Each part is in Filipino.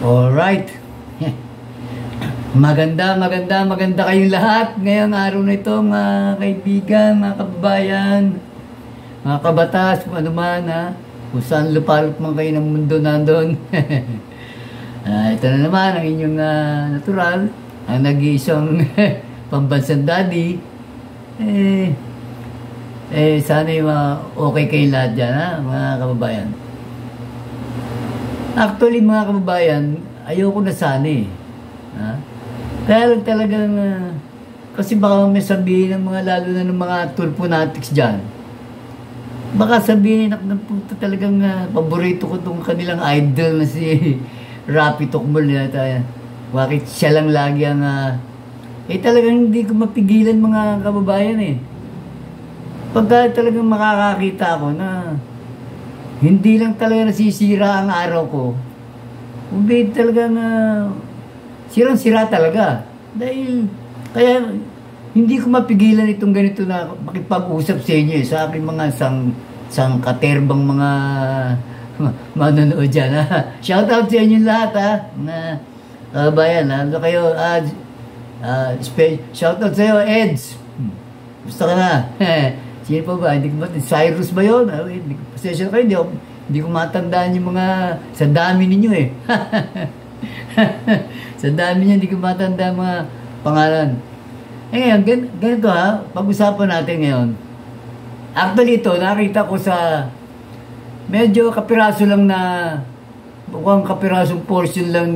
Alright. Maganda kayong lahat ngayong araw na ito, mga kaibigan, mga kababayan, mga kabatas, kung ano man, kung saan lupalop man kayo ng mundo nandun. Ito na naman ang inyong natural, ang nag-iisang pambansang daddy. Sana okay kayo lahat dyan, mga kababayan. Actually, mga kababayan, ayoko na sana Kaya lang talagang, kasi baka may sabihin ng mga, lalo na ng mga tulponatics dyan. Baka sabihin, puto talagang paborito ko itong kanilang idol na si Rapi Tokmol nila. Bakit siya lang lagi ang, talagang hindi ko mapigilan, mga kababayan Pagka talagang makakakita ako na hindi lang talaga nasisira ang araw ko, kundi talagang sirang-sira talaga. Dahil, kaya hindi ko mapigilan itong ganito na makipag-usap sa inyo sa aking mga sangkaterbang mga manonood dyan. Shoutout sa inyo lahat na kabayan. Ano kayo? Shoutout sa iyo, Eds. Gusto ka na? Sino pa ba? Hindi ko matandaan. Cyrus ba yun? Pasensya kayo, hindi ko matandaan yung mga sa dami ninyo Sa dami niya, hindi ko matandaan mga pangalan. Ngayon, ganito pag-usapan natin ngayon. Actually ito, nakita ko sa medyo kapiraso lang na mukhang kapirasong portion lang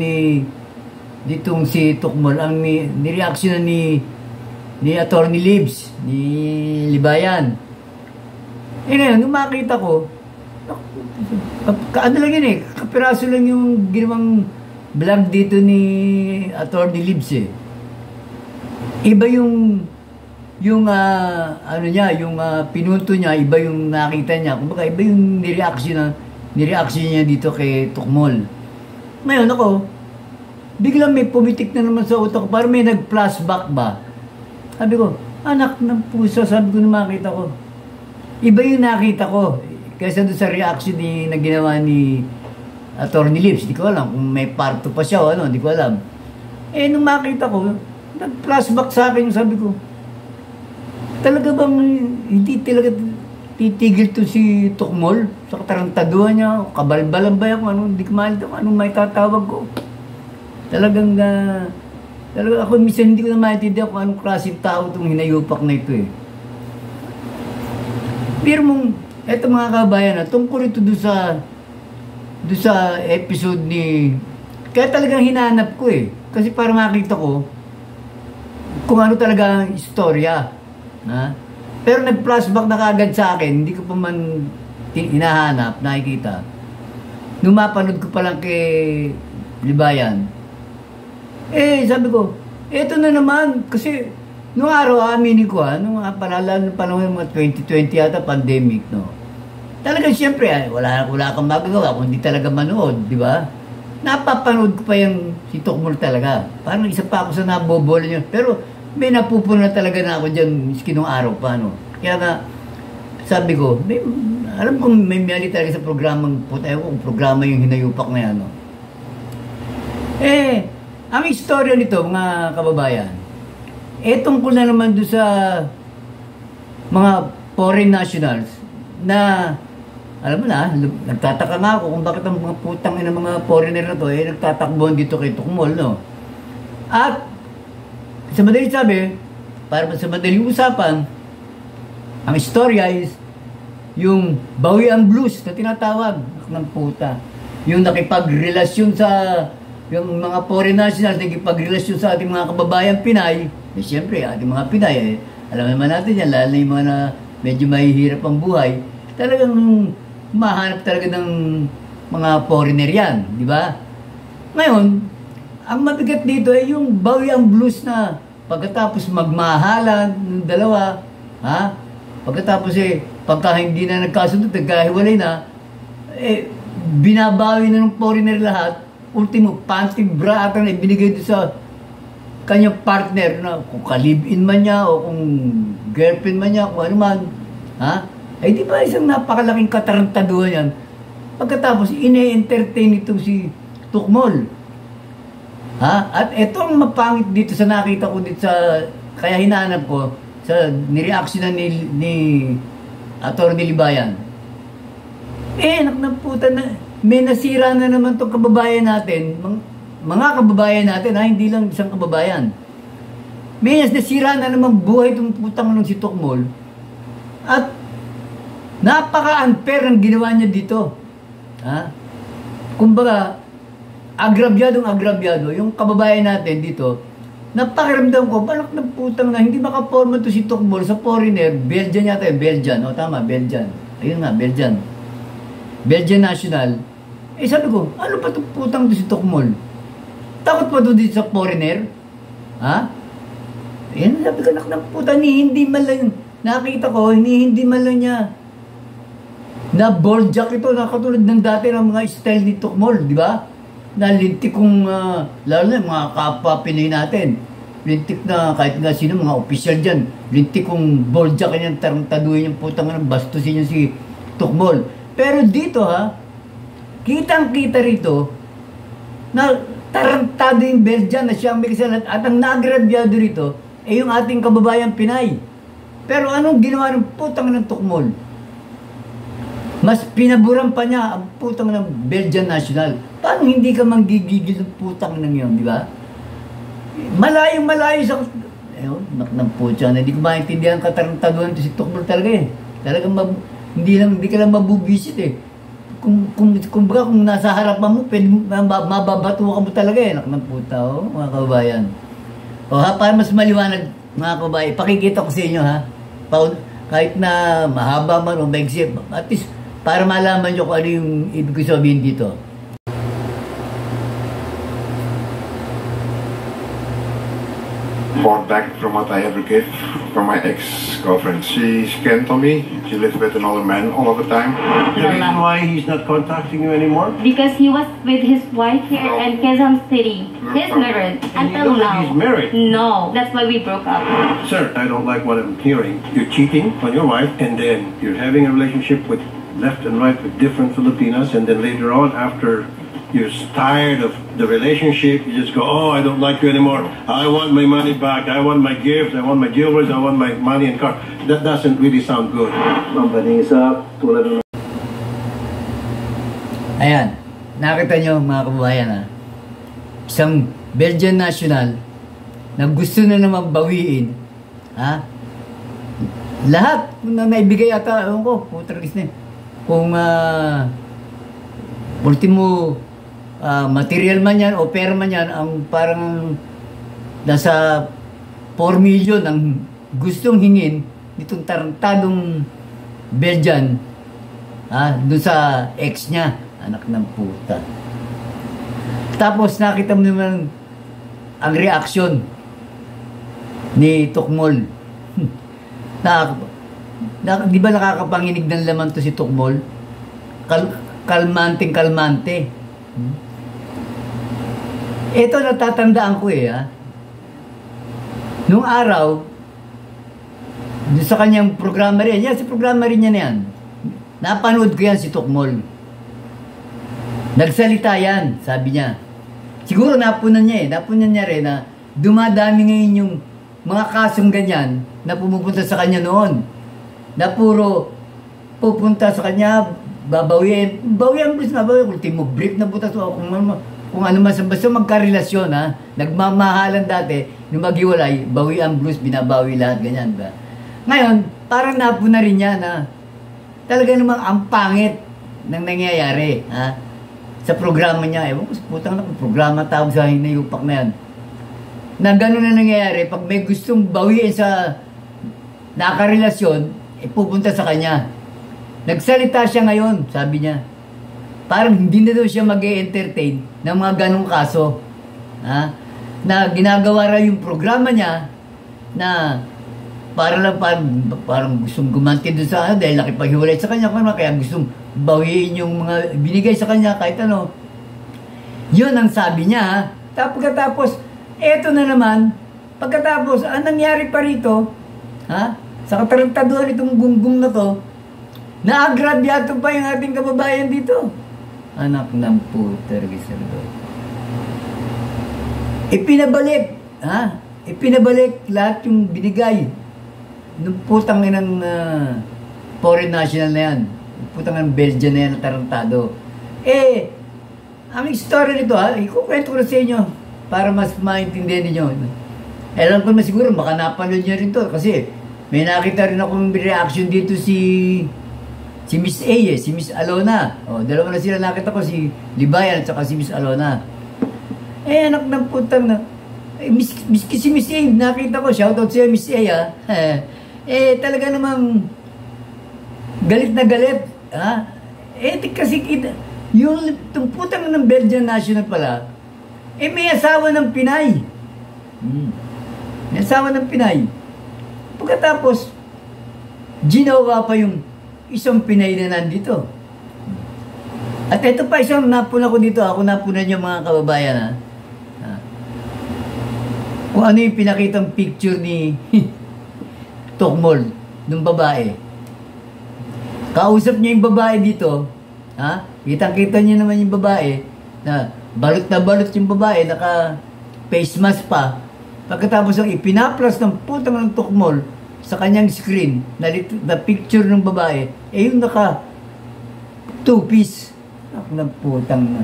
ditong si Tokmol ang ni-reaction ni Attorney Libs, ni Libayan. Ngayon, nung makita ko, ano lang yun kapiraso lang yung ginawang vlog dito ni Attorney Libs Iba yung ano niya, yung pinunto niya, iba yung nakita niya. Kumbaga, iba yung ni-reaction niya dito kay Tokmol. Ngayon ako, biglang may pumitik na naman sa utak ko, parang may nag-flashback ba? Sabi ko, anak ng puso, sabi ko na makita ko. Iba yung nakita ko kaysa doon sa reaction na ginawa ni Attorney Libs. Di ko alam kung may parto pa siya o ano, di ko alam. Nung makita ko, nag-flashback sa akin, sabi ko, talaga bang hindi talaga titigil to si Tokmol sa katarantaduhan niya, kabalbalan ba yan kung ano, hindi ko mahal kung anong may tatawag ko. Talagang ako minsan hindi ko na maintindihan kung anong klaseng tao itong hinayupak na ito Pero eto mga kabayan tungkol ito doon sa episode kaya talagang hinanap ko kasi para makita ko kung ano talaga ang istorya. Pero nag-flashback na kaagad sa akin, hindi ko pa man hinahanap, nakikita. Nung mapanood ko pa lang kay Libayan, sabi ko, eto na naman, kasi nung araw, aminin ko nung panahon ng mga 2020 yata, pandemic, talagang siyempre, wala kang magagawa kung hindi talaga manood, di ba? Napapanood ko pa yung si Tokmol talaga. Parang isa pa ako sa nabobola niya. Pero may napupuna talaga na ako dyan, miski nung araw pa, Kaya nga, sabi ko, alam kong may mali talaga sa programang, kung programa yung hinayupak na yan, ang istorya nito, mga kababayan, tungkol na naman doon sa mga foreign nationals na, alam mo na, nagtataka nga ako kung bakit ang mga putang ng mga foreigner na to, nagtatakbuhan dito kay Tokmol, At, sa madaling sabi, para sa madaling usapan, ang istorya is, yung Bawian Blues na tinatawag ng puta. Yung nakipagrelasyon yung mga foreign nationals nakipagrelasyon sa ating mga kababayan Pinay, siyempre, ating mga Pinay, alam naman natin yan, lalo na yung mga medyo mahihirap ang buhay, talagang mahanap talaga ng mga foreigner yan, di ba? Ngayon, ang mabigat dito yung Bawian Blues na pagkatapos magmahalan ng dalawa, pagkatapos pagka hindi na nagkasundo, nagkahiwalay na, binabawi na ng foreigner lahat, ultimo, panty bra ata na ibinigay doon sa kanyang partner na kung ka-live-in man niya o kung girlfriend man niya, kung ano man, di ba isang napakalaking katarantaduhan yan. Pagkatapos, ine-entertain ito si Tokmol. Ha? At ito ang mapangit dito sa nakita ko dito sa, kaya hinahanap ko, sa nireaction ni Atty. Libayan. Anak ng puta na, may nasira na naman itong kababayan natin, mga kababayan natin, hindi lang isang kababayan. May nasira na naman buhay itong putang ng si Tukmol. At napaka-unfair ang ginawa niya dito. Ha? Kumbaga, agrabyado, yung kababayan natin dito, napakiramdam ko, balak ng putang na, hindi makaporma to si Tukmol sa foreigner, Belgian yata Belgian, tama, Belgian. Ayun nga, Belgian national. Sabi ko, ano pa itong putang to si Tukmol? Takot pa to dito sa foreigner? Ha? Sabi ko, anak ng puta, hindi man lang, nakita ko, hindi man lang niya, na boardjack ito, nakatulad ng dati ng mga style ni Tukmol, di ba? Na lintik kong, lalo na mga kapwa Pinoy natin, lintik na kahit nga sino, mga opisyal dyan, lintik kong boardjack niyan, tarantaduhin yung putang ng bastusin niya si Tukmol. Pero dito kitang-kita rito, na tarantado yung Belgian na siyang may kasalan, at ang nagrabyado rito, yung ating kababayan Pinay. Pero anong ginawa ng putang ng Tukmol? Mas pinaburan pa niya ang putang ng Belgian national. Paano hindi ka manggigigil ng putang ng yun, di ba? Malayo sa... Ng putang na, hindi ko maintindihan katarantaduhan ito si Tukmol talaga eh. Talagang hindi ka lang mabubisit eh. Kung nasa harapan mo, mababato ka mo talaga eh. Ng puta, mga kababayan. Para mas maliwanag, mga kababayan, pakikita ko sa inyo kahit na mahaba man o maigsi, at least para malaman nyo kung ano yung ibig ko sabihin dito. Fought back from what I ever get from my ex-girlfriend. She scanned on me. She lives with another man all of the time. The reason why he's not contacting you anymore? Because he was with his wife here in Quezon City. He's married until now. He's married? No, that's why we broke up. Sir, I don't like what I'm hearing. You're cheating on your wife, and then you're having a relationship with left and right with different Filipinas, and then later on, after you're tired of the relationship, you just go, oh, I don't like you anymore. I want my money back. I want my gifts. I want my jewelry. I want my money and car. That doesn't really sound good. Ayan, nakita nyo mga kababayan isang Belgian national na gusto na naman bawiin, lahat na naibigay ata, ewan ko, putragis na kung ultimo material man yan o pera man yan, ang parang nasa 4 million ang gustong hingin nitong tarantadong Belgian doon sa ex niya, anak ng puta. Tapos nakita mo naman ang reaksyon ni Tukmol. Di ba nakakapanginig ng laman to si Tukmol? Kalmante. Ito natatandaan ko nung araw, sa kanyang programa rin, sa programa rin niya na yan, napanood ko yan si Tukmol. Nagsalita yan, sabi niya. Siguro napunan niya rin na dumadami ngayon yung mga kasong ganyan na pumupunta sa kanya noon. Na puro pupunta sa kanya, babawiin, ultimo brief na butas kung ano man, basta magkarelasyon nagmamahalan dati, nung maghiwalay, bawian blues, binabawi lahat, ganyan ba? Ngayon, parang napuna rin niya na talaga namang ang pangit ng nangyayari, sa programa niya. Ewan ko, putang na, programa tawag sa hinayupak na yan. Na gano'n na nangyayari, pag may gustong bawiin sa nakarelasyon, pupunta sa kanya. Nagsalita siya ngayon, sabi niya. Parang hindi na daw siya mag-e-entertain ng mga ganong kaso. Na ginagawa raw yung programa niya na parang gustong gumanti doon sa dahil nakipaghiwalay sa kanya, kaya gustong bawiin yung mga binigay sa kanya kahit ano. Yun ang sabi niya. Pagkatapos, eto na naman, pagkatapos, ang nangyari pa rito, sa katarantaduhan itong gunggong na to, naagrabyato pa yung ating kababayan dito. Anak ng puter, gisardo. Ipinabalik, ha? Ipinabalik lahat yung binigay ng putang ng foreign national na yan. Putang ng Belgian na yan na tarantado. Ang story nito, ha? Ikukwento ko na sa inyo para mas maintindihan ninyo. Alam ko na siguro, baka napanood nyo rin to kasi may nakita rin akong reaction dito si Miss A, si Miss Alona. Dalawa na sila nakita ko, si Libayan at saka si Miss Alona. Anak ng putang na. Si Miss A, nakita ko, shoutout siya Miss A, ha? Talaga namang galit na galit, ha? Kasi yung putang ng Belgian National pala, may asawa ng Pinay. May asawa ng Pinay. Pagkatapos, ginawa pa yung isang Pinay na nandito. At ito pa isang napuna ko dito. Ako napunan yung mga kababayan, ha? Kung ano yung pinakitang picture ni Tokmol, nung babae. Kausap niya yung babae dito, ha? Kitang-kita niya naman yung babae, na balot yung babae, naka face mask pa. Pagkatapos ang ipinaplas ng putang ng Tokmol sa kanyang screen, na picture ng babae, yung naka two-piece. Ng putang na.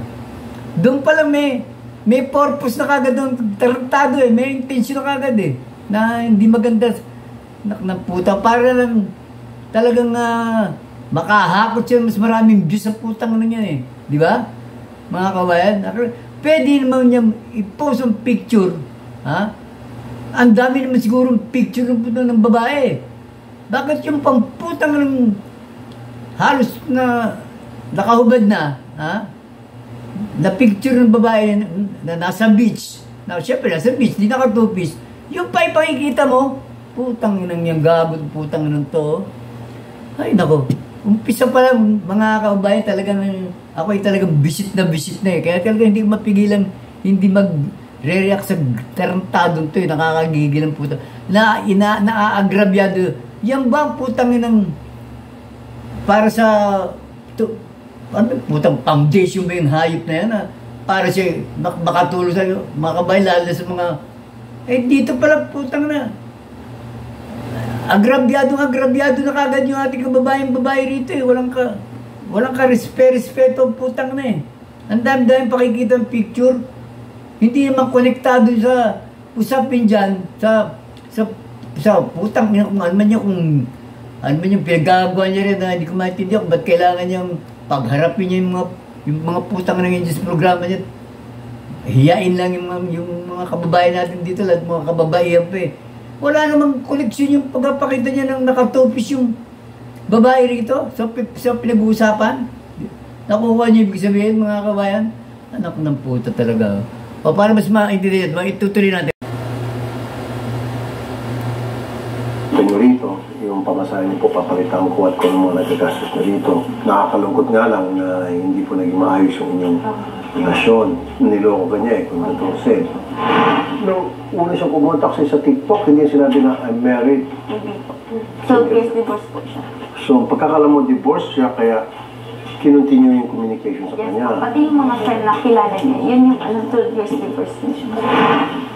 Doon pala may purpose na kagad doon, tarantado may intention na kagad na hindi maganda ng puta, para lang talagang makahakot siya mas maraming views sa putang na niya di ba? Mga kabayan, pwede naman niya i-post ang picture, ha? Ang dami naman siguro picture ng putang ng babae. Bakit yung pamputang ng halos na nakahubad na, ha? Na picture ng babae na nasa beach. Na syempre nasa beach, di naka two-piece. Yung pa ipakikita mo, putang inang niyang gagod, putang inang to. Ay nako, umpisa pa lang mga kababayan, talagang ako ay talagang bisit na Kaya talaga hindi mapigilan, hindi mag-react sa tarantadong to nakakagigil ang putang. Naaagrabyado. Yan ba ang putang inang para sa putang foundation ba yung hayop na yan, para siya makatulong sa mga kabayan, lalo sa mga dito pala putang na agrabyado na kagad yung ating babae rito walang ka respeto putang na ang dami pakikita ng picture, hindi naman konektado sa usapin dyan sa putang kung ano man yung pinagagawa niya rin na hindi ko maintindihan kung ba't kailangan niyang pagharapin niya yung mga putang na ngayon sa programa niya. Hiyain lang yung mga kababayan natin dito, lahat mga kababaihan pa Wala namang koleksyon yung pagpapakita niya ng nakatopis yung babae rito sa pinag-uusapan. Nakuha niya ibig sabihin, mga kabayan. Anak ng puta talaga. O para mas maintindihan, itutuloy natin. Rito, yung pamasahin niyo po, papalitan ko at kung mga nagagastos na dito. Nakakalungkot nga lang na hindi po naging maayos yung inyong relasyon. Niloko ka niya kung natusin. Nung una siyang pumunta kasi sa TikTok, hindi sinabi na I'm married. So, yes, divorce po siya. So, pagkakala mo divorce siya, kaya kinontinue yung communication sa kanya. Pati yung mga friend na kilala niya, yun yung 2 years divorce niya.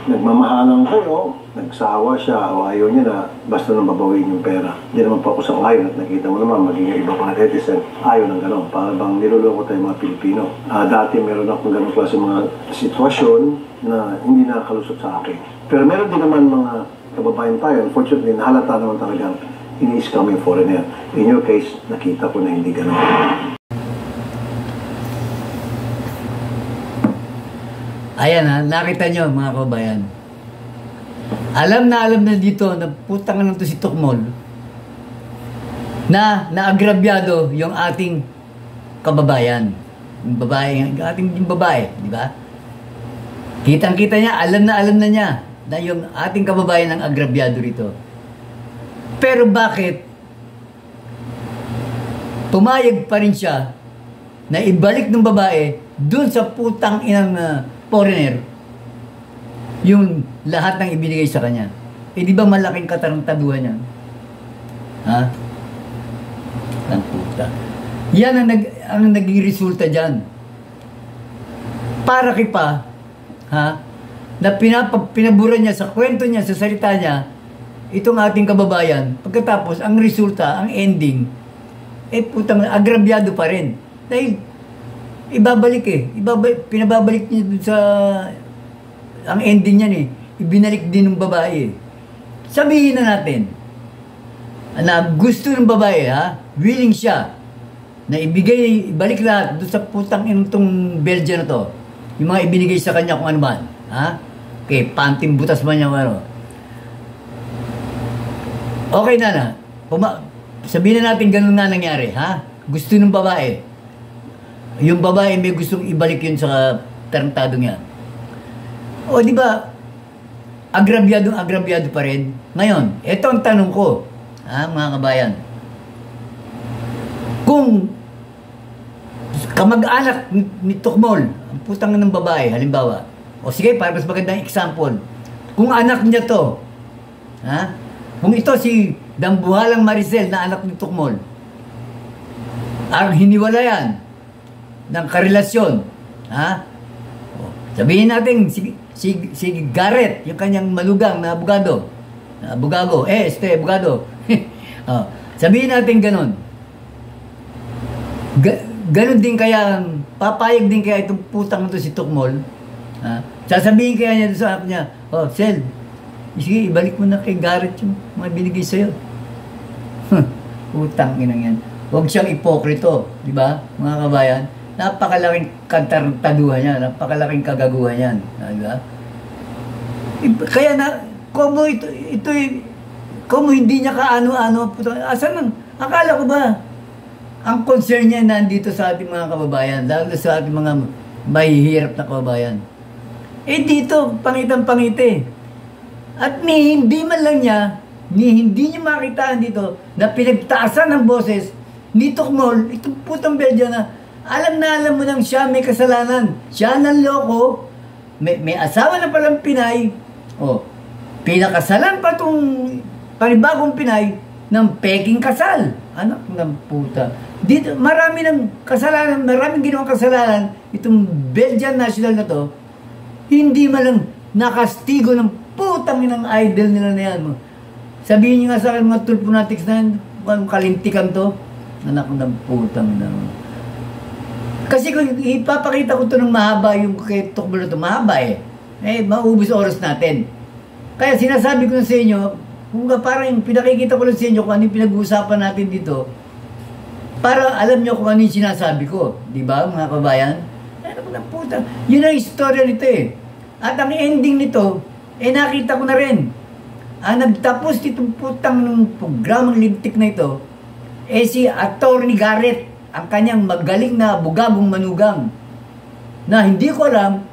Nagmamahalan kayo, nagsawa siya o ayaw niya na basta nang babawiin yung pera. Hindi naman po ako sa ngayon at nakita mo naman maging iba pa na netizen. Ayaw ng gano'n. Para bang niloloko tayo mga Pilipino. Dati meron akong gano'ng klase mga sitwasyon na hindi nakakalusot sa akin. Pero meron din naman mga kababayan tayo. Unfortunately, nahalata naman talagang ini-scam yung foreigner. In your case, nakita ko na hindi gano'n. Ayan nakita nyo mga kababayan. Alam na dito na putang na to si Tokmol na naagrabyado yung ating kababayan. Yung babae, di ba? Kitang-kita niya, alam na niya na yung ating kababayan ang agrabyado rito. Pero bakit pumayag pa rin siya na ibalik ng babae dun sa putang inang foreigner yung lahat ng ibinigay sa kanya? Di ba malaking katarantaduhan niya? Ha? Ang puta. Yan ang naging resulta dyan. Para pa, ha? na pinabura niya sa kwento niya, sa salita niya, itong ating kababayan, pagkatapos, ang resulta, ang ending, putang, agrabyado pa rin. Dahil, ibabalik pinababalik niya dun sa, ang ending niyan ibinalik din ng babae. Sabihin na natin, na gusto ng babae, willing siya, na ibalik lahat doon sa putang inutong Belgian na to. Yung mga ibinigay sa kanya kung ano man. Okay, panting butas man niya ano. Okay na. Sabihin na natin ganun nga nangyari, Gusto ng babae. Yung babae may gustong ibalik yun sa tarantado niya. O di ba, agrabyado pa rin. Ngayon, ito ang tanong ko, mga kabayan. Kung kamag-anak ni Tukmol, ang putang ng babae, halimbawa, o sige, para mas magandang example, kung anak niya to, kung ito si Dambuhalang Maricel na anak ni Tukmol, ang hiniwalayan ng karelasyon, sabihin natin, si Garrett, yung kanyang malugang na abogado, abogado. Sabihin natin ganun. Ganon din kaya, papayag din kaya itong putang ito si Tukmol. Sasabihin kaya niya sa app niya, Sel, sige, ibalik mo na kay Garrett yung mga binigay sa'yo. Putang inang yan. Huwag siyang ipokrito, di ba, mga kabayan? Napakalaking kantarantaduhan yan, napakalaking kagaguhan yan. Di ba? Kaya kung hindi niya kaano-ano, asan nang, akala ko ba, ang concern niya nandito sa ating mga kababayan, lalo sa ating mga mahihirap na kababayan. Dito, pangitang-pangiti. At hindi man lang niya, hindi niya makitaan dito, na pinagtaasan ng boses, ni Tukmol, itong putang Belgian na, alam mo nang siya may kasalanan. Siya nang loko, may asawa na palang Pinay, pinakasalan pa itong panibagong Pinay ng peking kasal. Anak ng puta. Dito, marami ng kasalanan, maraming ginawang kasalanan, itong Belgian national na to, hindi malang nakastigo ng putang ng idol nila na yan. Sabihin niyo nga sa akin mga tulponatics na yan, kalintikan to, anak ng putang na. Kasi kung ipapakita ko to ng mahaba, yung kay Tukmol na to, mahaba maubos oras natin. Kaya sinasabi ko na sa inyo, kung parang pinakikita ko lang sa inyo kung ano yung pinag-uusapan natin dito, para alam nyo kung ano yung sinasabi ko. Di ba, mga kabayan? Ano na puta? Yun ang istorya nito At ang ending nito, nakita ko na rin. Nagtapos itong putang ng programang lintik na ito, si Attorney Garrett, ang kanyang magaling na bugagong manugang, na hindi ko alam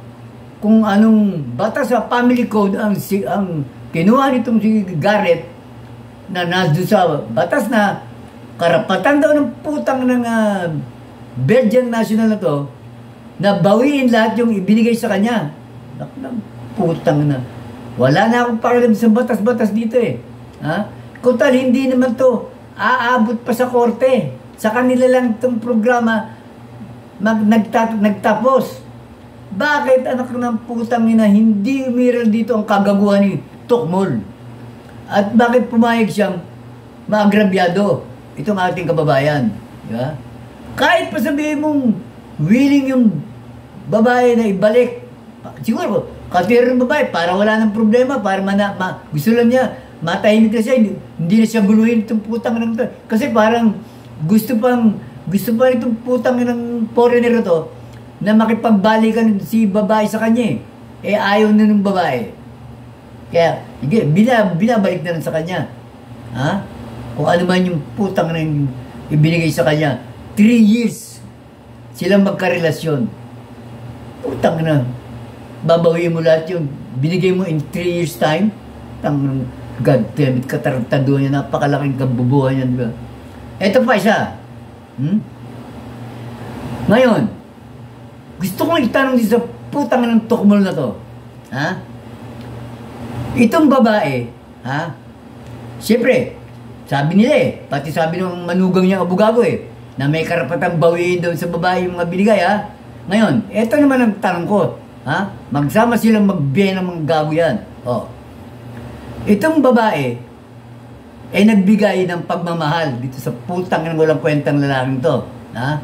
kung anong batas sa family code ang kinuha nitong si Garrett na nandun sa batas na karapatan daw ng putang ng Belgian national na to na bawiin lahat yung ibinigay sa kanya. Putang na. Wala na akong pakialam sa batas-batas dito Kung tal, hindi naman to aabot pa sa korte. Sa kanila lang itong programa nagtapos. Bakit anak ng putang ina hindi umiral dito ang kagaguhan ni Tukmol? At bakit pumayag siyang maagrabyado itong ating kababayan? Diba? Kahit pa sabihin mong willing yung babae na ibalik, siguro katiro ng babae para wala ng problema, para gusto lang niya matahimik na siya, hindi na siya guluhin itong putang ng to. Kasi parang gusto pa itong putang ng foreigner to na makipagbalikan si babae sa kanya ayaw na ng babae. Kaya binabalik na lang sa kanya. Kung ano man yung putang na ibinigay sa kanya. 3 years silang magkarelasyon. Putang na. Babawiin mo lahat yung binigay mo in 3 years time. God damn it, katarantado niya, napakalaking kabubuhan yan. Diba? Ito pa isa. Ngayon, gusto kong itanong dito sa putang ng Tukmol na to. Itong babae, siyempre, sabi nila pati sabi ng manugang niya abogado na may karapatang bawiin daw sa babae yung mga binigay Ngayon, ito naman ang tanong ko. Ha? Magsama silang magbiyen ng mga gago yan. Oh. Itong babae, ay nagbigay ng pagmamahal dito sa putang ng walang kwentang lalaking to. Ha?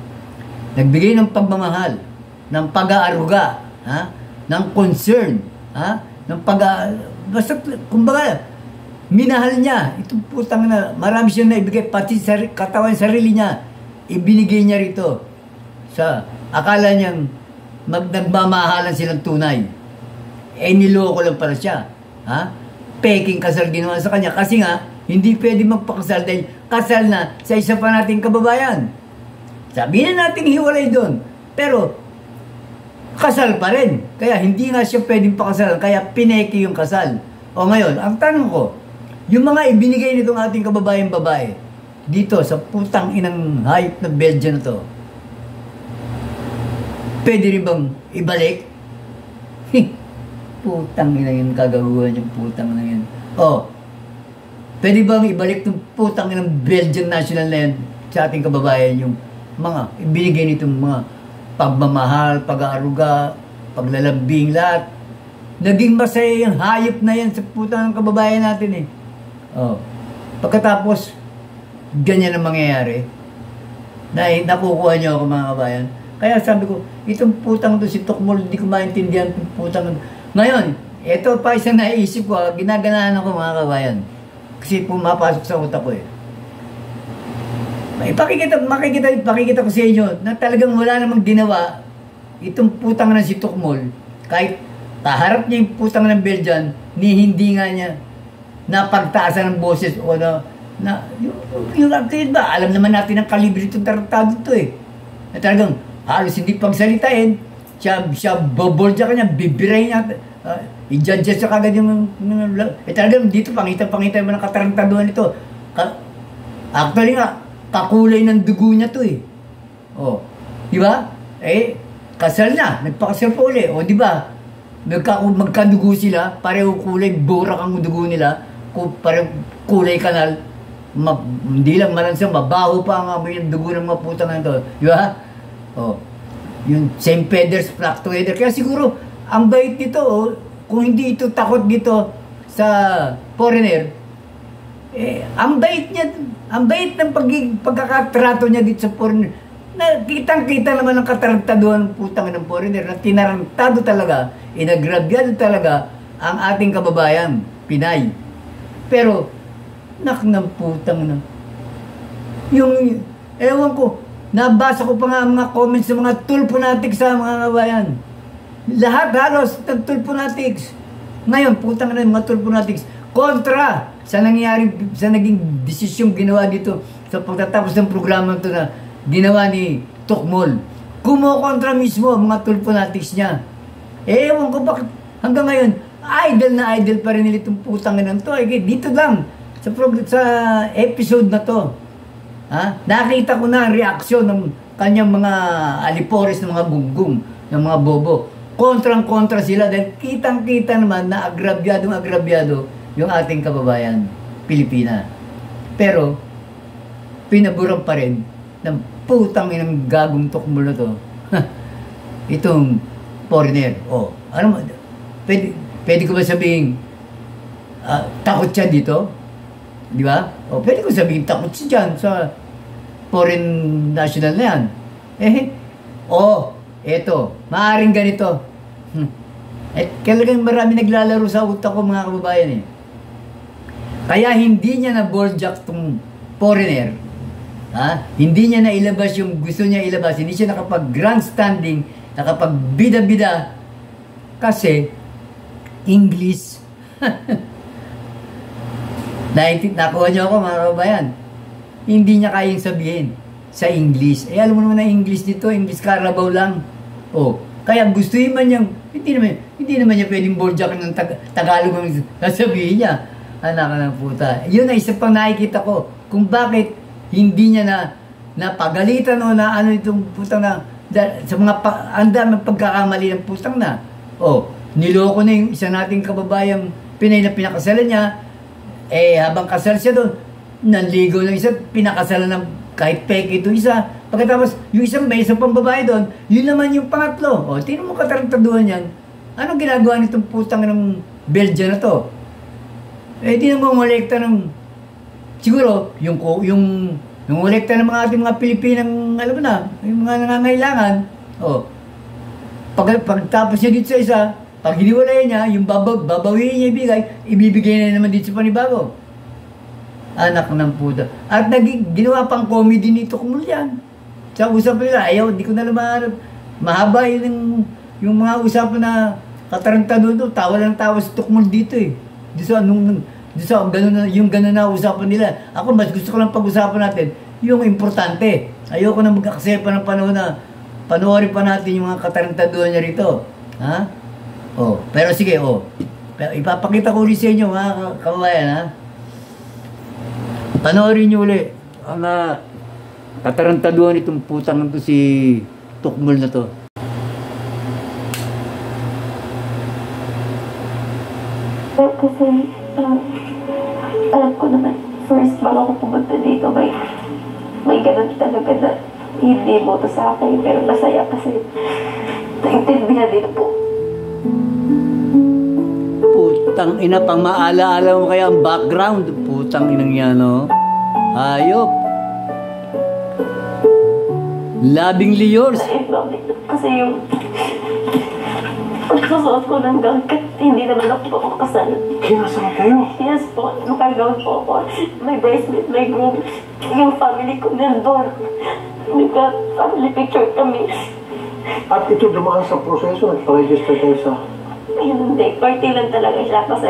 Nagbigay ng pagmamahal, ng pag-aaruga, ha? Ng concern, ha? Ng basta, kumbaga, minahal niya. Itong putang na, marami siyang naibigay, pati sa katawan, sarili niya, ibinigay niya rito. Sa, akala niyang, nagmamahalan silang tunay. Eh, niloko lang pala siya. Ha? Peking kasal ginawa sa kanya. Kasi nga, hindi pwede magpakasal dahil kasal na sa isa pa nating kababayan. Sabihin na natin hiwalay doon. Pero, kasal pa rin. Kaya hindi nga siya pwedeng pakasal. Kaya pineki yung kasal. O ngayon, ang tanong ko, yung mga ibinigay nitong ating kababayan babae, dito sa putang inang hayop na Belgian na to, pwede rin bang ibalik? Putang ina yun, kagaguhan yung putang na yun. O, pwede bang ibalik itong putang inang Belgian national na yan sa ating kababayan yung mga ibinigay nitong mga pagmamahal, pag-aaruga, paglalambing, lahat. Naging masaya yung hayop na yan sa putang ng kababayan natin eh. O, pagkatapos, ganyan ang mangyayari. Nakukuha niyo ako mga kabayan. Kaya sabi ko, itong putang to si Tukmol, hindi ko maintindihan itong putang. Ngayon, ito pa isang naisip ko, ginaganahan ako mga kabayan. Kasi pumapasok sa utak ko eh. Pakikita ko sa inyo na talagang wala namang ginawa itong putang na si Tukmol. Kahit kaharap niya yung putang ng Belgian, ni hindi nga niya napagtaasan ng boses o yung activity ba, alam naman natin ang kalibre itong tarantado ito eh. Na talagang halos hindi pagsalitain, siya bobolja ka niya, bibiray niya, i-judge siya kagad yung talagang dito, pangita mo ng katarantaduhan ito. Actually nga, kakulay ng dugo niya to eh. O, di ba? Eh, kasal na, nagpakasal pa uli. O, di ba? Magkadugo sila, pareho kulay, borak ang dugo nila, pareho kulay kanal, hindi lang malansang, mabaho pa ang amoy yung dugo ng mga putang na ito. Di ba? Oh, yung St. Peter's flock together. Kaya siguro, ang bait nito, kung hindi ito takot dito sa foreigner, ang bait niya, ang bait ng pagkakatrato niya dito sa foreigner, na kitang-kita naman ang kataragtaduhan ng putang ng foreigner, na tinarantado talaga, inagrabyado talaga ang ating kababayan, Pinay. Pero, ng putang na. Yung, ewan ko, nabasa ko pa nga mga comments sa mga tulponatics sa mga kabayan. Lahat halos ng tulponatics. Ngayon, putang na yung mga tulponatics. Kontra sa naging desisyong ginawa dito sa pagtatapos ng programa ito na ginawa ni Tukmol. Kumokontra mismo ang mga tulponatics niya. Ewan ko bakit hanggang ngayon, idol na idol pa rin nila itong putang na ito. Dito lang, sa episode na to. Ha? Nakita ko na ang reaksyon ng kanyang mga alipores, ng mga gunggong, ng mga bobo. Kontrang-kontra sila dahil kitang-kita naman na agrabyado yung ating kababayan, Pilipina. Pero, pinaburan pa rin ng putang inang gagong Tukmol na to. Itong foreigner. O, ano mo, pwede ko ba sabihin, takot siya dito? Di ba? O, pwede ko sabihin, takot siya dyan sa foreign national na yan. Eto, maaaring ganito. Talagang marami naglalaro sa utak ko mga kababayan eh. Kaya hindi niya na balljack tong foreigner. Ha? Hindi niya na ilabas yung gusto niya ilabas. Hindi siya nakapag-grandstanding, nakapag-bida-bida. Kasi, English. Nakuha niyo ako mga kababayan. Hindi niya kayang sabihin sa English. Alam mo naman na English dito, English Carabao lang. Kaya gustuhin man niyang, hindi naman niya pwedeng balljack ng Tagalog ang sasabihin niya. Anak ng puta. Yun na isa pang nakikita ko kung bakit hindi niya napagalitan o na ano itong putang na sa mga andaming pagkakamali ng putang na. Niloko na yung isa nating kababayang Pinay na pinakasalan niya. Habang kasal siya doon, nanligaw ng isa, pinakasalan ng kahit peke ito isa. Pagkatapos, yung isang may isang pang babae doon, yun naman yung pangatlo. Tingnan mo katarantaduhan yan. Anong ginagawa nitong putang ng Belgian na to? Eh, di naman ngolekta ng, siguro, yung ngolekta ng mga ating mga Pilipinang, alam mo na, yung mga nangangailangan, oh, pagtapos niya dito sa isa, pag hiniwalay niya, yung babawiin niya ibibigay na naman dito sa panibago. Anak ng puta. At ginawa pang comedy nito kung yan. Sa usapan nila, ayaw, di ko na lumaharap. Mahaba yung mga usapan na katarantado doon, tawa lang tawa sa tukmol dito eh. Yung gano'n na usapan nila. Ako, mas gusto ko lang pag-usapan natin, yung importante. Ayoko na magkakasepa ng panahon na panoorin pa natin yung mga katarantaduhan niya rito. Ha? Oh, pero sige, oh. Pero ipapakita ko ulit sa inyo, mga kababayan, ha? Panoorin niyo ulit ang katarantaduhan itong putang ito si Tukmol na to. Kasi, alam ko naman, first bago ako pumunta dito, may ganun talaga na hindi mo to sa akin, pero masaya kasi naintindihan din po. Putang ina, pang maalaala mo kaya ang background. Putang inang yan, no? Hayop. Labing liyors. Kasi yung pagkasuot ko ng gown, hindi naman ako kasal. Kinasal kayo? Yes po, nakagown po ako. May bracelet, may groom. Yung family ko nandun. Nagka-family picture kami. At ito dumaan sa proseso, nagpa-register kayo sa... Hindi, party lang talaga siya kasi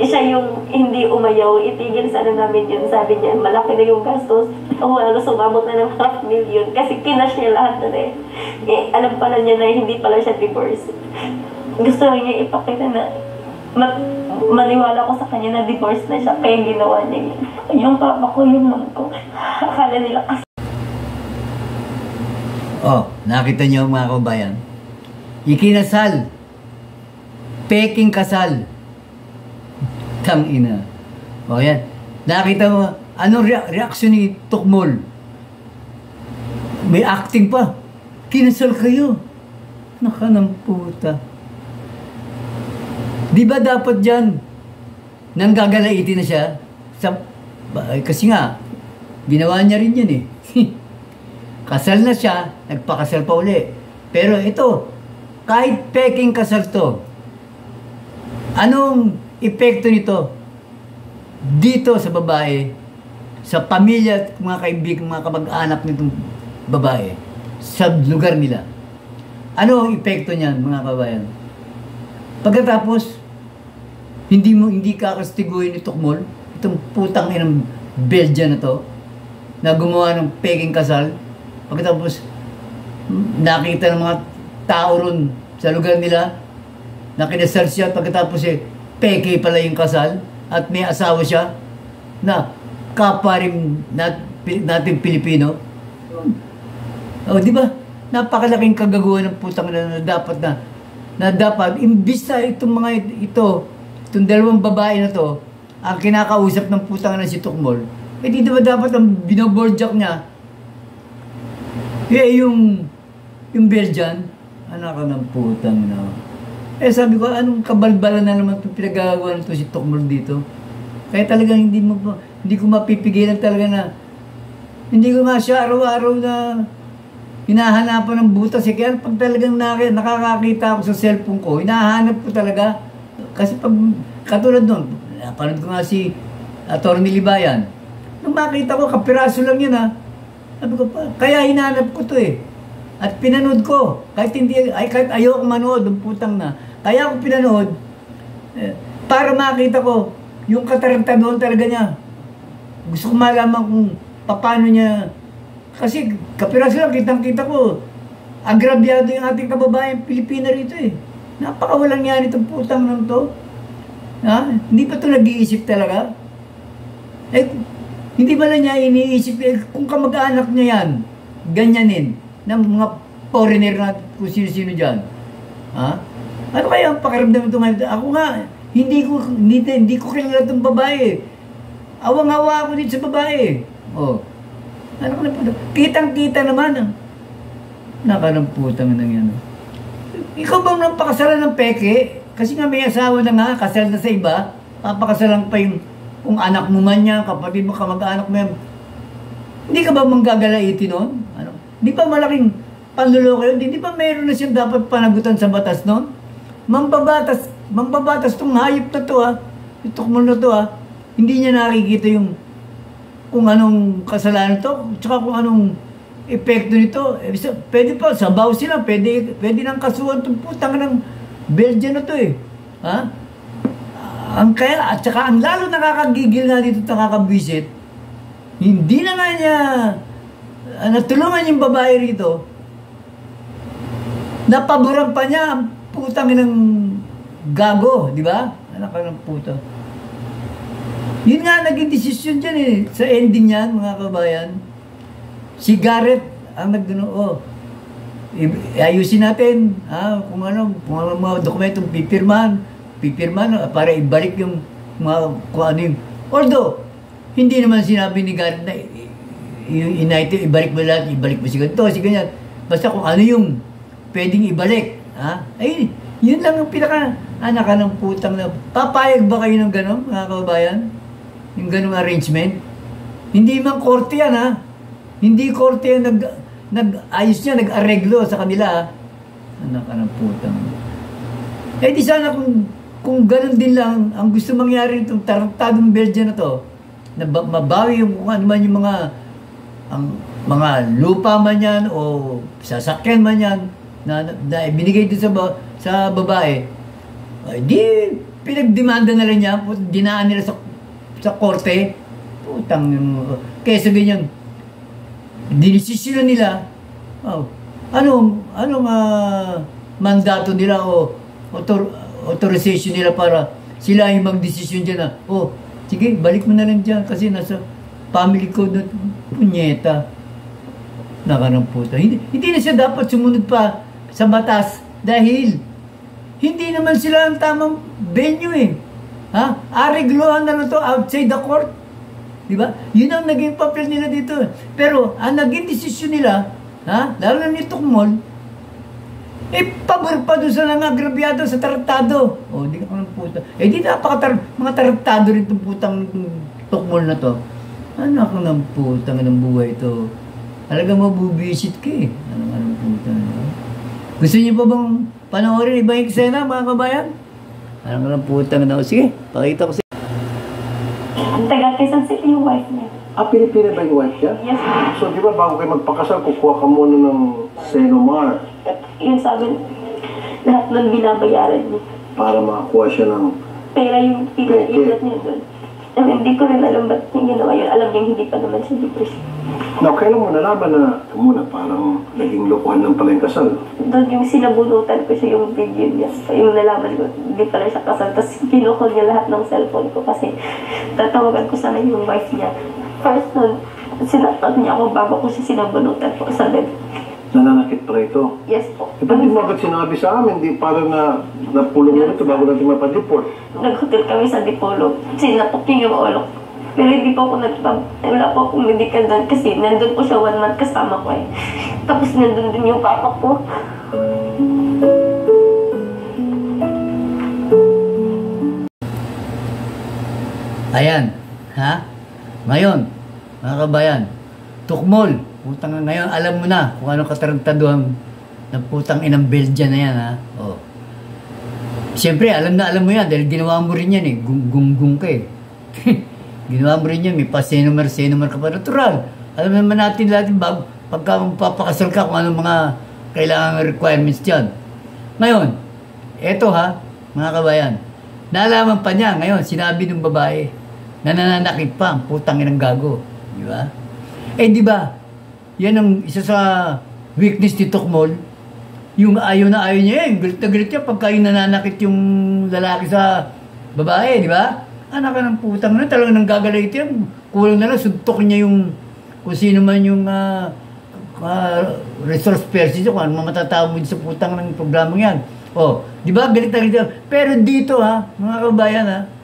siya yung hindi umayaw, itigil sana namin yun. Sabi niya, malaki na yung gastos. Sumabot na ng 500,000 kasi kinash niya lahat na eh. Alam pala niya na hindi pala siya divorce. Gusto lang niya ipakita na maniwala ko sa kanya na divorce na siya kaya ginawa niya yun. Yung papa ko, yung mom ko, akala nila kasi. Oh, nakita niyo mga kabayan. Ikinasal. Peking kasal. Tangina. O yan. Nakita mo, anong reaksyon ni Tukmol? May acting pa. Kinasal kayo. Naka ng puta. Di ba dapat dyan nang gagalaitin na siya? Kasi nga, ginawa niya rin yun eh. Kasal na siya, nagpakasal pa uli. Pero ito, kahit peking kasal to, anong epekto nito dito sa babae, sa pamilya at mga kaibigan, mga kamag-anak nitong babae, sa lugar nila? Ano ang epekto niyan, mga kabayan? Pagkatapos, hindi kakastiguhin ni Tukmol, itong putang inang Belgian na to, na gumawa ng peking kasal. Pagkatapos, nakita ng mga tao ron sa lugar nila, na kinasal siya, pagkatapos peke pala yung kasal, at may asawa siya, na kapwa rin natin Pilipino. O, di ba? Napakalaking kagaguhan ng putang na dapat, imbis na itong dalawang babae na to, ang kinakausap ng putang na si Tukmol, di ba dapat ang binobordjak niya, yung Belgian, anak ka ng putang na. Sabi ko, anong kabalbalan na naman itong pinagagawa nito si Tukmol dito? Kaya talagang hindi ko mapipigilan talaga na, hindi ko nga siya araw-araw na hinahanapan ng butas. Kaya pag talagang nakakakita ako sa cellphone ko, hinahanap ko talaga. Kasi pag, katulad nun, napanood ko nga si Atty. Libayan. Nung makita ko, kapiraso lang yun ha. Sabi ko, kaya hinahanap ko to eh. At pinanood ko, kahit ayoko manood, ng putang na. Kaya ako pinanood, para makita ko, yung katarantaduhan talaga niya. Gusto ko malaman kung paano niya, kasi kapiraso lang, kitang-kita ko, agrabyado yung ating kababayan Pilipina rito eh. Napakawalang yan itong putang ng to. Ha? Hindi pa ito nag-iisip talaga? Hindi ba lang niya iniisip, kung kamag-anak niya yan, ganyanin, ng mga foreigner na kung sino-sino dyan. Ha? Ano kaya ang pakiramdam ito ngayon? Ako nga, hindi ko kilala itong babae. Awang-awa ako dito sa babae. Oh. Ano ko na po? Kitang-kita naman. Naka ng putang nang yan. Ikaw bang napakasalan ng peke? Kasi nga may asawa na nga, kasal na sa iba, papakasalan pa yung kung anak mo man yan, kapatid mo, kamag-anak mo yan. Hindi ka ba manggagalaiti noon? Ano? Di ba malaking panluloko yun? Di ba meron na siyang dapat panagutan sa batas noon? Mambabatas tong hayop na to yung tukmol na to hindi niya nakikita yung kung anong kasalanan to, tsaka kung anong epekto nito. Pwede pa, sabaw sila, pwede nang kasuhan itong putang ng Belgian na to Ang kaya, at saka ang lalo nakakagigil na dito, nakakabwisit, hindi na nga niya natulungan yung babae rito, napaboran pa niya ang putang ng gago, di ba? Anak ka ng puta. Yun nga naging desisyon dyan sa ending niyan, mga kabayan. Si Garrett ang ayusin natin kung ano mga dokumentong pipirman para ibalik yung mga kung ano yung, although hindi naman sinabi ni Garrett na yung United ibalik mo si ganito, si ganyan, basta kung ano yung pwedeng ibalik ay yun lang ang pinaka anak ka ng putang na papayag ba kayo ng gano'n, mga kababayan, yung gano'ng arrangement? Hindi man korte yan hindi korte yan nag-ayos niya, nag-areglo sa kanila anak ka ng putang. Di sana kung gano'n din lang ang gusto mangyari itong tarantadong Belgian na to, na mabawi yung kung ano man yung mga lupa man yan o sasakyan man yan na ibinigay doon sa babae, di pinagdemanda na lang niya, dinaan nila sa korte, putang kesa ganyan dinisisyon nila anong mandato nila o authorization nila para sila yung magdesisyon dyan sige, balik mo na lang dyan kasi nasa family code na punyeta. Naka ng puta. Hindi na siya dapat sumunod pa sa batas dahil hindi naman sila ang tamang venue Areglohan na lang to outside the court. Diba? Yun ang naging papel nila dito. Pero ang naging desisyon nila, lalo na ni Tukmol, pabor pa doon sa nangagrabyado sa tarantado. Di ka ng puta. Di mga tarantado rin itong putang Tukmol na to. Ano ako ng putang ng buhay ito? Talagang mabubisit ka Ano ng puta. Gusto niyo pa bang panoorin ibang eksena, mga kabayan? Ano ng putang na? Sige, pakita ko Taga Quezon City yung wife niya. Pilipina ba yung wife niya? Yes, ma'am. So, di ba bago kayo magpakasal, kukuha ka muna ng Senomar Yun sabi, lahat nun binabayaran niya. para makakuha siya ng Pera yung pinailat niya doon. Hindi ko rin alam ba't yung ginawa yun. Alam niya hindi pa naman siya divorce. Now, kailan mo nalaman na parang naging lokohan ng pala yung kasal? Doon yung sinabunutan ko siya yung video niya. Yung nalaman ko, hindi pala siya kasal. Tapos kinukol niya lahat ng cellphone ko kasi tatawagan ko sana yung wife niya. First nun, sinatot niya ako bago ko siya sinabunutan po sa bed. Nananakit pa ito? Yes po. Ba't di mo agad sinabi sa amin? Di parang napulong mo ito bago natin mapadeport. Nag-hotel kami sa Dipolo. Sinatok niya yung ulo. Pero hindi po ako wala po akong medical doon kasi nandun po siya 1 month kasama ko Tapos nandun din yung papa ko. Ayan. Ngayon, mga kabayan, Tukmol, putang ngayon, alam mo na kung anong katarantaduhan ng putang inang Belgian na yan, Siyempre, alam mo yan dahil ginawa mo rin yan gung ka Ginawa mo rin yan, may pa-senomar ka pa. Natural. Alam naman natin pagka magpapakasal ka kung anong mga kailangan requirements dyan. Ngayon, eto mga kabayan, nalaman pa niya ngayon, sinabi ng babae, na nananakit pa ang putang inang gago. Di ba? Di ba? Yan ang isa sa weakness ni Tukmol. Yung ayaw na ayaw niya galit na galit niya pagka yung nananakit yung lalaki sa babae, di ba? Anak ka ng putang na, talagang nanggagalit yan. Kulang na lang, suntok niya yung kung sino man yung resource person kung ano matatawag mo sa putang ng programang yan. Di ba? Galit na galit yan. Pero dito mga kabayan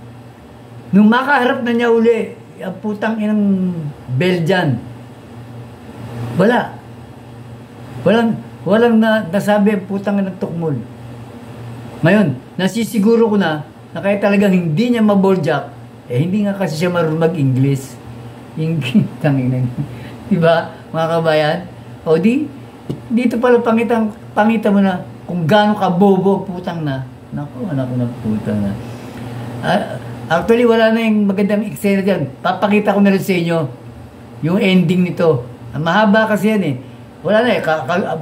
nung makaharap na niya uli, ang putang inang Belgian, walang nasabi ang putang ng Tukmol. Ngayon, nasisiguro ko na kahit talagang hindi niya maboljak, hindi nga kasi siya marunong mag-English. Tangina. Diba, mga kabayan? O dito pala pangita mo na kung gaano ka bobo, putang na. Naku, anak ko na putang na. Actually, wala na yung magandang eksena dyan. Papakita ko na rin sa inyo yung ending nito. Mahaba kasi yan eh. Wala na eh.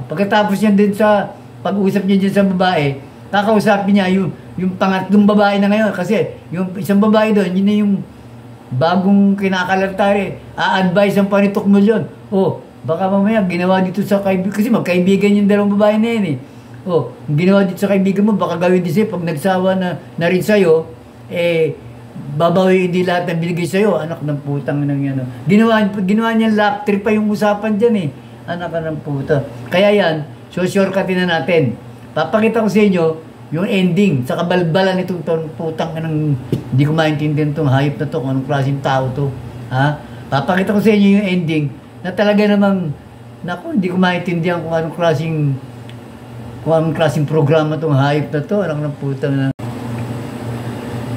Pagkatapos yan din sa pag-usap niya dyan sa babae, kakausapin niya yung pangatlong babae na ngayon. Kasi yung isang babae doon, yun na yung bagong kinakalantari. A-advise ang panitok mo yun. Baka mamaya ginawa dito sa kaibigan. Kasi magkaibigan yung dalawang babae na yan eh. Ginawa dito sa kaibigan mo, baka gawin din sa'yo. Pag nagsawa na rin sa'yo, babawiin din lahat ng binigay sa'yo. Anak ng putang nang yan. Ginawa niya lap trip pa yung usapan dyan eh. Anak ng puta. Kaya yan, shortcutin na natin. Papakita ko sa inyo yung ending sa kabalbalan nitong putang ng hindi ko maintindihan itong hayop na to, kung anong klaseng tao to. Ha? Papakita ko sa inyo yung ending na talaga namang, naku, hindi ko maintindihan kung anong klaseng programa itong hayop na to. Anak ng putang na.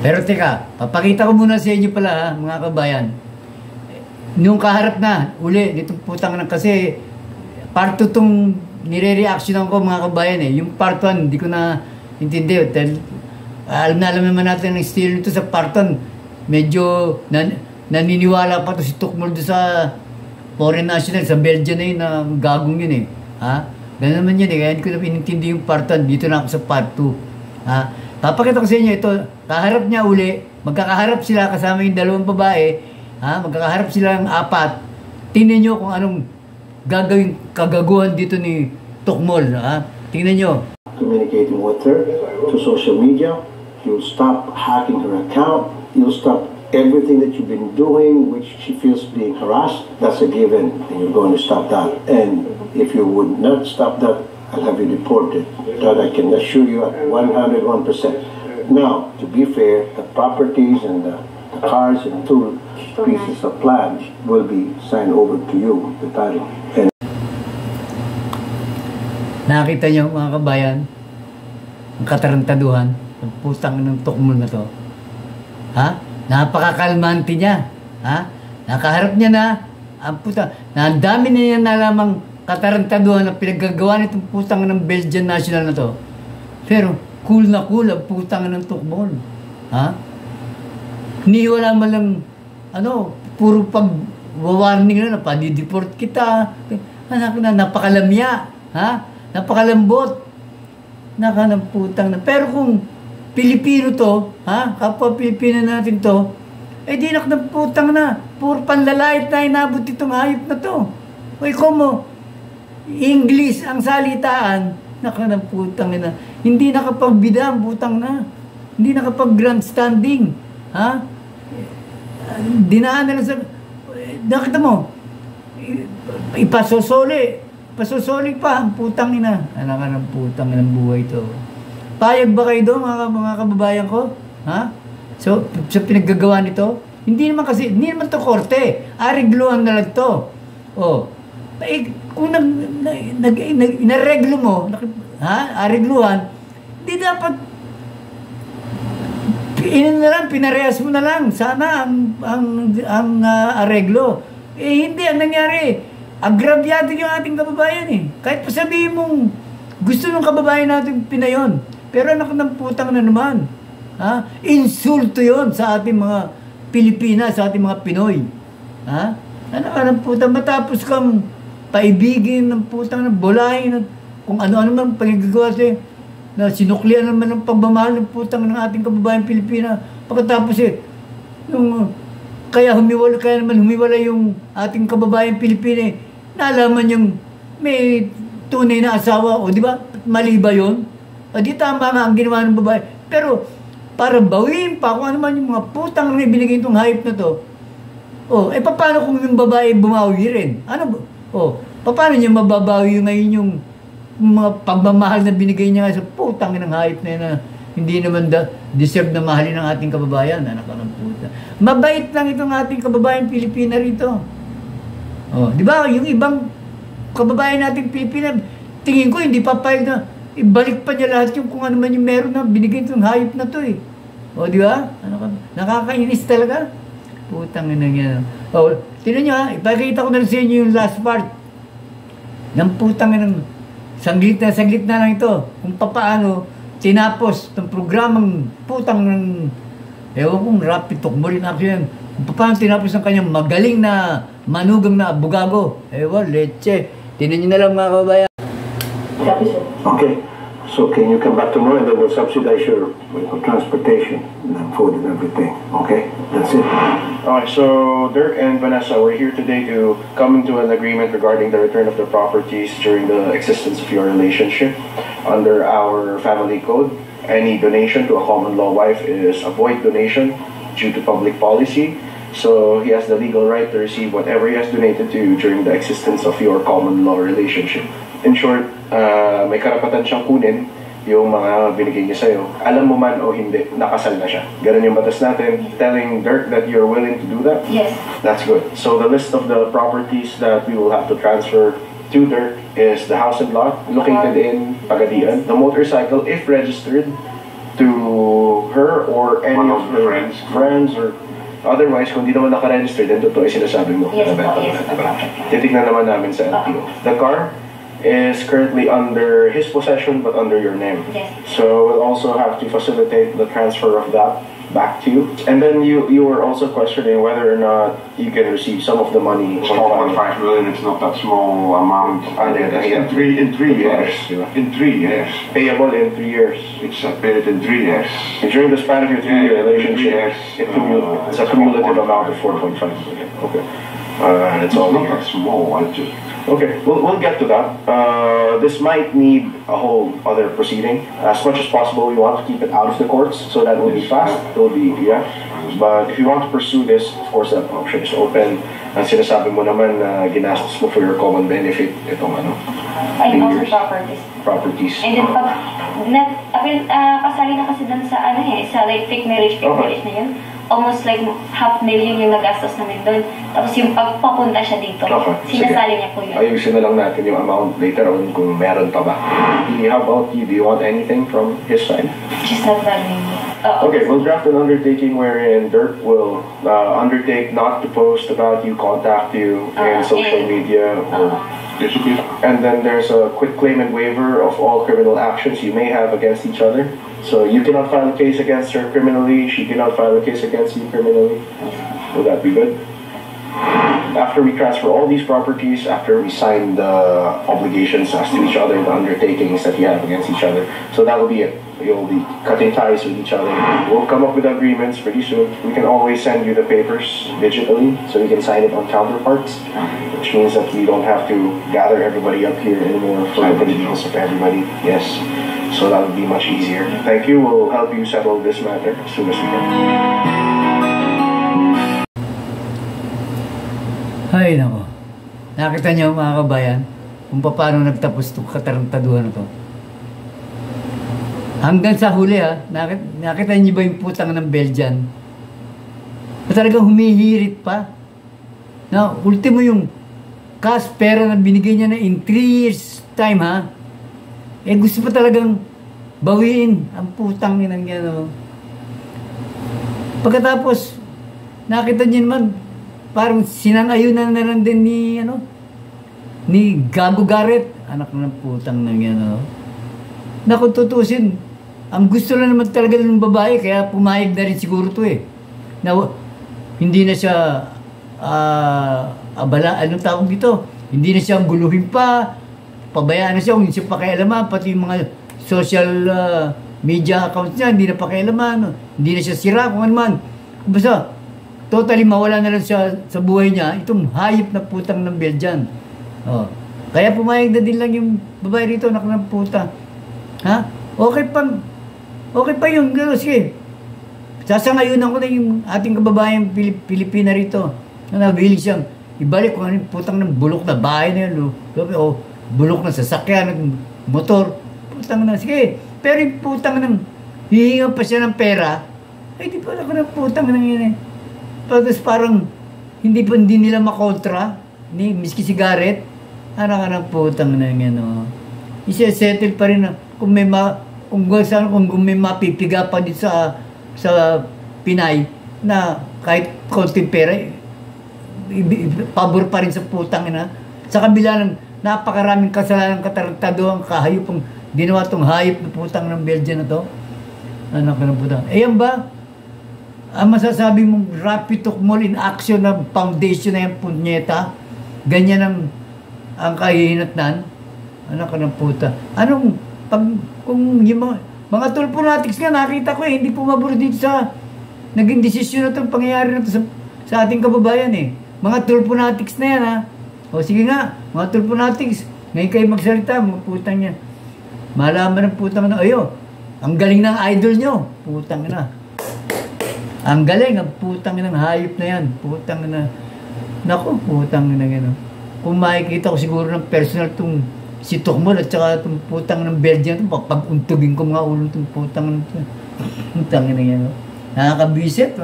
Pero teka, papakita ko muna sa inyo pala ha, mga kabayan. Nung kaharap na, uli, nitong putang na kasi part 2 itong nire-reactionan ko mga kabayan eh. Yung part 1, hindi ko na intindi. Dahil, alam naman natin ang estilo nito sa part 1. Medyo naniniwala pa to si Tukmol doon sa foreign national, sa Belgium na yun, na gagong yun eh. Ha? Ganun naman yun eh. Kaya hindi ko na inintindi yung part 1. Dito na ako sa part 2. Ha? Papakita ko sa inyo ito. Kaharap niya uli. Magkakaharap sila kasama yung dalawang babae. Ha? Magkakaharap sila ng 4. Tingnan nyo kung anong gagawin kagaguhan dito ni Tukmol. Ha? Tingnan nyo. Communicating with her to social media. You'll stop hacking her account. You'll stop everything that you've been doing, which she feels being harassed. That's a given, and you're going to stop that. And if you would not stop that, I'll have you deported. That I can assure you at 101%. Now, to be fair, the properties and the cars and 2 pieces of land will be signed over to you, the title. And nakita niyo mga kabayan, ang katarantaduhan, ang putang ng Tukmol na to. Ha? Napakakalmante niya. Ha? Nakaharap niya na, ang puta, na ang dami niya nalamang katarantaduhan na pinaggagawa nitong putang ng Belgian National na to. Pero, cool na cool ang putang ng Tukmol. Ha? Ni wala man lang, puro pag-warning na, padideport kita. Anak na, napakalamya. Ha? Napakalambot. Ng putang na. Pero kung Pilipino to, ha? Kapwa Pilipino natin to, di ng putang na. Puro panlalait na inabot itong hayop na to. Como, English ang salitaan, ng putang na. Hindi nakapagbida ang putang na. Hindi nakapag-grandstanding. Ha? Dinaan na lang sa... Nakita mo, Pasosoli pa ang putang ina. Anak ka ng putang ng buhay to. Payag ba kayo doon, mga kababayan ko? Ha? So, sa pinaggagawa nito, hindi naman to korte. Aregluhan na lang to. Kung inareglo mo, aregluhan, di dapat pinarehas mo na lang. Sana ang areglo. Hindi, ang nangyari, agrabyado yung ating kababayan eh. Kahit pa sabihin mong gusto ng kababayan natin pinayon. Pero anak ng putang na naman. Ha? Insulto yon sa ating mga Pilipinas, sa ating mga Pinoy. Ha? Anak ng putang, matapos kang paibigin ng putang na bolahin, kung ano-ano man pagigagawa sa'yo, na sinuklian naman ng pagmamahal ng putang ng ating kababayan Pilipina. Pagkatapos kaya naman humiwala yung ating kababayan Pilipina eh. Nalaman yung may tunay na asawa, di ba? Mali ba yun? Di tama nga ang ginawa ng babae. Pero, para bawiin pa kung ano man yung mga putang na ibinigay itong hayop na to, paano kung yung babae bumawi rin? Paano niya mababawi ngayon yung mga pagmamahal na binigay niya sa putang ng hayop na yun na hindi naman deserve na mahalin ng ating kababayan. Anak ng puta. Mabait lang itong ating kababayan Pilipina rito. Di ba? Yung ibang kababayan nating Pilipina, tingin ko hindi papayag na ibalik pa niya lahat yung kung ano man yung meron na binigay itong hayop na to eh. O, di ba? Ano ka? Nakakainis talaga. Putang ina niya. O, tinan niyo ha, ipakita ko na sa inyo yung last part. Ng putang ina, saglit na lang ito. Kung paano tinapos itong programang putang ng, ewan kong rapid talk mo rin ako yan. Kung paano tinapos ng kanyang magaling na manugang na bugago. Ewan, leche. Tinan niyo na lang mga kababayan. Okay. So can you come back tomorrow and then we'll subsidize your transportation and food and everything. Okay? That's it. Alright, so Dirk and Vanessa, we're here today to come into an agreement regarding the return of the properties during the existence of your relationship. Under our family code, any donation to a common law wife is a void donation due to public policy. So he has the legal right to receive whatever he has donated to you during the existence of your common law relationship. In short, may karapatan siyang kunin yung mga binigay niya sa'yo. Alam mo man o hindi, nakasal na siya. Ganun yung batas natin. Telling Dirk that you're willing to do that? Yes. That's good. So the list of the properties that we will have to transfer to Dirk is the house and lot located in Pagadian. The motorcycle, if registered to her or any One of of her friends. friends or otherwise, kung di naman nakaregister, then totoo yung sinasabi mo. Yes, Nabenta mo yes, na, diba? okay. Titignan naman namin sa LTO. The car is currently under his possession but under your name. Yes. So we'll also have to facilitate the transfer of that back to you. And then you were also questioning whether or not you can receive some of the money. It's 4.5 million, it's not that small amount. In 3 years. In 3 years. Payable in 3 years. It's paid in 3 years. And during the span of your 3-year relationship, Yes. it's a cumulative amount of 4.5 million. Okay. That's It's all not here. that small, I just... Okay, we'll get to that. This might need a whole other proceeding. As much as possible, we want to keep it out of the courts so that it will be fast. It will be, yeah. But if you want to pursue this, of course, that option is open. Ang sinasabi mo naman na ginastos mo for your common benefit, itong ano, And also years. properties. Properties. And then pag, kasali na kasi dun sa ano sa like fake marriage na yun. Almost like $500,000 yung nagastos namin doon. Tapos yung pagpapunta siya dito, sinasali niya po yun. Ayusin na lang natin yung amount later on kung meron pa ba. How about you? Do you want anything from his side? She's not valuing me. Okay, we'll draft an undertaking wherein Dirk will undertake not to post about you, contact you in social media. And then there's a quitclaim and waiver of all criminal actions you may have against each other. So you cannot file a case against her criminally, she cannot file a case against you criminally. Would that be good? After we transfer all these properties, after we sign the obligations as to each other, the undertakings that you have against each other, so that will be it. You'll be cutting ties with each other. We'll come up with agreements pretty soon. We can always send you the papers digitally, so you can sign it on counterparts, which means that we don't have to gather everybody up here anymore for the convenience of everybody. Yes. So that would be much easier. Thank you. We'll help you settle this matter as soon as we can. Ay, nako. Nakita niyo mga kabayan kung paano nagtapos itong katarantaduhan na to. Hanggang sa huli nakita niyo ba yung putang ng Belgian? Na talagang humihirit pa. Na ultimo yung cash pera na binigay niya na in 3 years time gusto pa talagang bawiin ang putang ninang yan. Pagkatapos, nakita niyo naman, parang sinangayunan na lang din ni Gago Garrett, anak ng putang nang yan. Na kung tutusin, ang gusto lang naman talaga ng babae, kaya pumayag na rin siguro to na hindi na siya abala, anong tawag dito? Hindi na siya guluhin pa, pabayaan na siya, hindi siya pakialaman, pati yung mga social media accounts niya, hindi na pakialaman, hindi na siya sira, kung ano man. Basta, totally mawala na lang siya sa buhay niya, itong hayop na putang ng Belgian. Kaya pumayag na din lang yung babae rito, anak ng puta. Okay pa yun, sige. Sasangayunan ko na yung ating kababayang Pilipina rito, na nabihilig siyang ibalik kung ano yung putang ng bulok na bahay na yun, bulok na sasakyan, ng motor, putang na, sige. Pero yung putang ng, hihingan pa siya ng pera, di pala ko ng putang ng yun Tapos parang, hindi nila makontra, miski si Garrett, ng putang na yun, isa-settle pa rin kung may mapipiga pa dito sa Pinay na kahit konting pera, pabor pa rin sa putang ina. Sa kabila ng napakaraming kasalanan, katarantado ang kahayop ang ginawa tong hayop na putang ng Belgian na to. Anak ng putang. Yan ba? Ang masasabi mong Rapid Tukmol in action na foundation na yung punyeta, ganyan ang kahihinatnan. Anak ng puta. Kung yung mga tulponatics nga, nakita ko hindi pumabor dito sa naging desisyon na itong pangyayari na ito sa ating kababayan eh. Mga tulponatics na yan ha. O sige nga, mga tulponatics, ngayon kayo magsalita, mga putang yan. Malaman ng putang na, ayo, ang galing ng idol nyo, putang na. Ang galing, ang putang ng hayop na yan, putang na. Naku, putang na yan. Kung makikita ko siguro ng personal itong si Tukmol at saka itong putang ng Belgian, pag-untugin ko mga ulo itong putang na yan. Nakakabisit,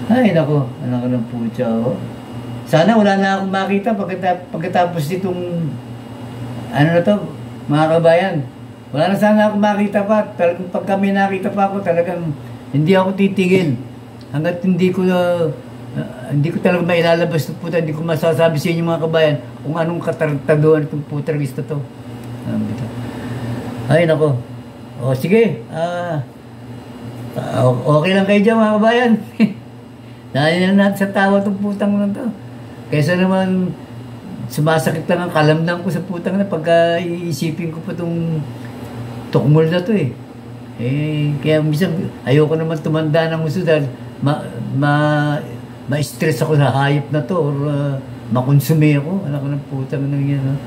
ay, nako, anak ko ng putya, oh. Sana wala na akong makita pagkatapos itong, ano na to, mga kabayan. Wala na sana akong makita pa. Talagang pag kami nakita pa ako, talagang hindi ako titigil. Hanggat hindi ko talaga mailalabas ng puta, hindi ko masasabi sa inyo mga kabayan kung anong katartaduan itong putragis na to. Ay, nako. O, sige, okay lang kayo dyan mga kabayan. Dahil na natin sa tawa itong putang na to. Kaysa naman sumasakit lang ang kalamnan ko sa putang na pagka iisipin ko pa itong Tukmol na to eh. Kaya minsan ayoko naman tumanda ng gusto dahil ma-stress ako sa hayop na to or makonsume ako. Anak ko ng putang na yan.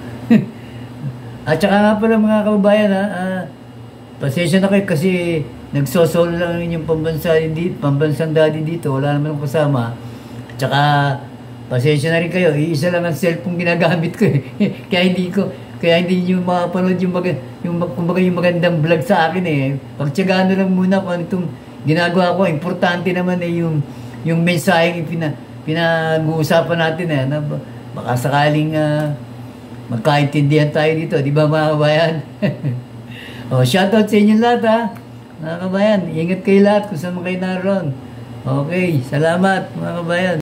At saka nga pala mga kababayan pasensya na kayo kasi nagsosolo lang yung pambansang daddy dito, wala naman akong kasama. At saka pasensya na rin kayo, iisa lang ang cellphone ginagamit ko eh. Kaya hindi nyo makapanood yung magandang vlog sa akin eh. Pagtsagaan lang muna kung ano itong ginagawa ko. Importante naman eh yung mensaheng pinag-uusapan natin eh. Na baka sakaling magkaintindihan tayo dito, di ba mga kabayan? Shoutout sa inyo lahat ha. Mga kabayan, ingat kayo lahat kung saan kayo naroon. Okay, salamat mga kabayan.